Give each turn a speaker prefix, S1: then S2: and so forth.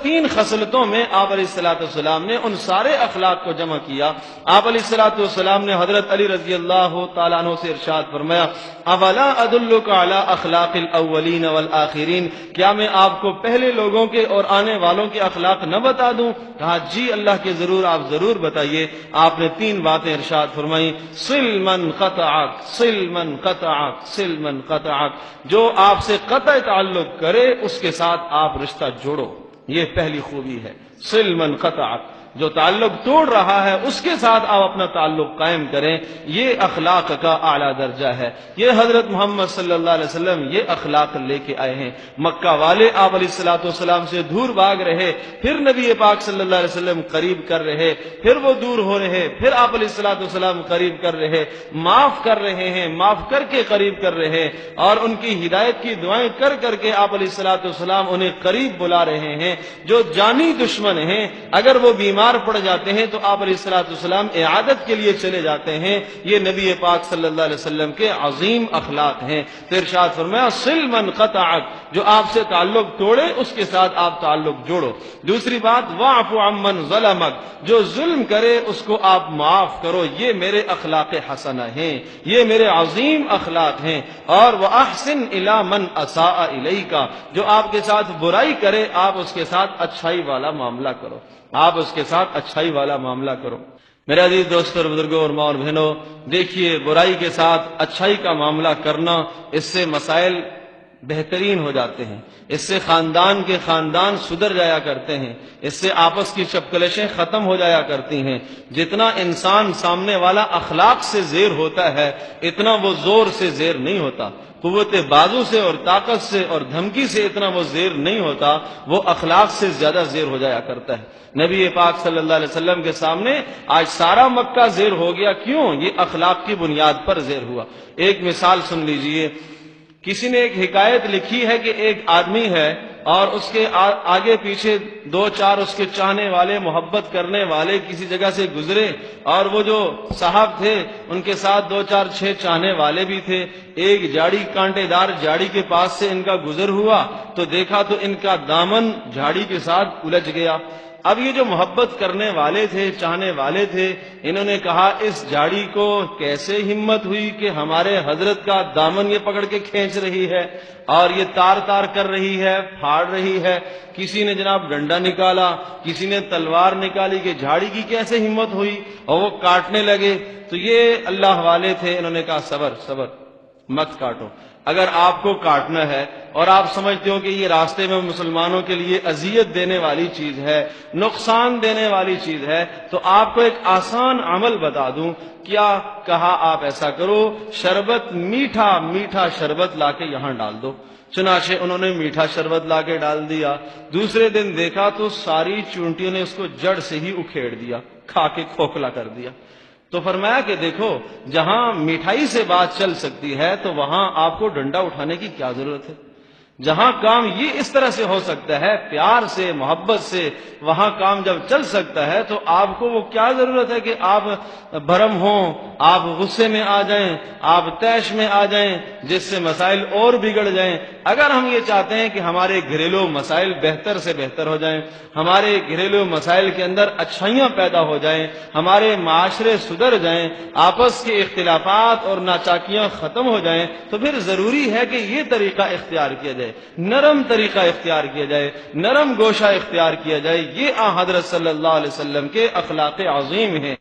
S1: تین خصلتوں میں آپ علیہ الصلوۃ والسلام نے ان سارے اخلاق کو جمع کیا۔ آپ علیہ الصلوۃ والسلام نے حضرت علی رضی اللہ تعالیٰ عنہ سے ارشاد فرمایا، اولا ادلک علی اخلاق الاولین والآخرین، کیا میں آپ کو پہلے لوگوں کے اور آنے والوں کے اخلاق نہ بتا دوں؟ کہا جی اللہ کے ضرور، آپ ضرور بتائیے۔ آپ نے تین باتیں ارشاد فرمائی، صل من قطعک، صل من قطعک، صل من قطعک، جو آپ سے قطع تعلق کرے اس کے ساتھ آپ رشتہ جوڑو، یہ پہلی خوبی ہے۔ صل من قطعک، جو تعلق توڑ رہا ہے اس کے ساتھ آپ اپنا تعلق قائم کریں، یہ اخلاق کا اعلیٰ درجہ ہے۔ یہ حضرت محمد صلی اللہ علیہ وسلم یہ اخلاق لے کے آئے ہیں۔ مکہ والے آپ علیہ الصلوۃ والسلام سے دور بھاگ رہے، پھر نبی پاک صلی اللہ علیہ وسلم قریب کر رہے، پھر وہ دور ہو رہے، پھر آپ علیہ الصلوۃ والسلام قریب کر رہے، معاف کر رہے ہیں، معاف کر کے قریب کر رہے، اور ان کی ہدایت کی دعائیں کر کر کے آپ علیہ الصلوۃ والسلام انہیں قریب بلا رہے ہیں۔ جو جانی دشمن ہیں اگر وہ بیمار پڑ جاتے ہیں تو آپ علیہ الصلوۃ والسلام اعادت کے لیے چلے جاتے ہیں۔ یہ نبی پاک صلی اللہ علیہ وسلم کے عظیم اخلاق ہیں۔ تو ارشاد فرمایا، صل من قطعک، جو آپ سے تعلق توڑے اس کے ساتھ آپ تعلق جوڑو۔ دوسری بات، واعف عمن ظلمک، جو ظلم کرے اس کو آپ معاف کرو، یہ میرے اخلاق حسنہ ہیں، یہ میرے عظیم اخلاق ہیں۔ اور واحسن الی من اساء الیک، جو آپ کے ساتھ برائی کرے آپ اس کے ساتھ اچھائی والا معاملہ کرو، آپ اس کے ساتھ اچھائی والا معاملہ کرو۔ میرے عزیز دوستوں اور بزرگوں اور ماں اور بہنوں، دیکھیے برائی کے ساتھ اچھائی کا معاملہ کرنا، اس سے مسائل بہترین ہو جاتے ہیں، اس سے خاندان کے خاندان سدھر جایا کرتے ہیں، اس سے آپس کی چپکلشیں ختم ہو جایا کرتی ہیں۔ جتنا انسان سامنے والا اخلاق سے زیر ہوتا ہے اتنا وہ زور سے زیر نہیں ہوتا، قوت بازو سے اور طاقت سے اور دھمکی سے اتنا وہ زیر نہیں ہوتا، وہ اخلاق سے زیادہ زیر ہو جایا کرتا ہے۔ نبی پاک صلی اللہ علیہ وسلم کے سامنے آج سارا مکہ زیر ہو گیا، کیوں؟ یہ اخلاق کی بنیاد پر زیر ہوا۔ ایک مثال سن لیجئے، کسی نے ایک حکایت لکھی ہے کہ ایک آدمی ہے اور اس کے آگے پیچھے دو چار اس کے چاہنے والے، محبت کرنے والے کسی جگہ سے گزرے، اور وہ جو صاحب تھے ان کے ساتھ دو چار چھ چاہنے والے بھی تھے۔ ایک جھاڑی، کانٹے دار جھاڑی کے پاس سے ان کا گزر ہوا تو دیکھا تو ان کا دامن جھاڑی کے ساتھ الجھ گیا۔ اب یہ جو محبت کرنے والے تھے، چاہنے والے تھے، انہوں نے کہا اس جھاڑی کو کیسے ہمت ہوئی کہ ہمارے حضرت کا دامن یہ پکڑ کے کھینچ رہی ہے اور یہ تار تار کر رہی ہے، پھاڑ رہی ہے۔ کسی نے جناب ڈنڈا نکالا، کسی نے تلوار نکالی کہ جھاڑی کی کیسے ہمت ہوئی، اور وہ کاٹنے لگے۔ تو یہ اللہ والے تھے، انہوں نے کہا صبر صبر، مت کاٹو۔ اگر آپ کو کاٹنا ہے اور آپ سمجھتے ہو کہ یہ راستے میں مسلمانوں کے لیے اذیت دینے والی چیز ہے، نقصان دینے والی چیز ہے، تو آپ کو ایک آسان عمل بتا دوں۔ کیا کہا آپ ایسا کرو، شربت، میٹھا میٹھا شربت لا کے یہاں ڈال دو۔ چنانچہ انہوں نے میٹھا شربت لا کے ڈال دیا۔ دوسرے دن دیکھا تو ساری چونٹیوں نے اس کو جڑ سے ہی اکھیڑ دیا، کھا کے کھوکھلا کر دیا۔ تو فرمایا کہ دیکھو، جہاں مٹھائی سے بات چل سکتی ہے تو وہاں آپ کو ڈنڈا اٹھانے کی کیا ضرورت ہے؟ جہاں کام یہ اس طرح سے ہو سکتا ہے، پیار سے، محبت سے، وہاں کام جب چل سکتا ہے تو آپ کو وہ کیا ضرورت ہے کہ آپ بھرم ہوں، آپ غصے میں آ جائیں، آپ طیش میں آ جائیں، جس سے مسائل اور بگڑ جائیں۔ اگر ہم یہ چاہتے ہیں کہ ہمارے گھریلو مسائل بہتر سے بہتر ہو جائیں، ہمارے گھریلو مسائل کے اندر اچھائیاں پیدا ہو جائیں، ہمارے معاشرے سدھر جائیں، آپس کے اختلافات اور ناچاکیاں ختم ہو جائیں، تو پھر ضروری ہے کہ یہ طریقہ اختیار کیا جائے، نرم طریقہ اختیار کیا جائے، نرم گوشہ اختیار کیا جائے۔ یہ حضرت صلی اللہ علیہ وسلم کے اخلاق عظیم ہیں۔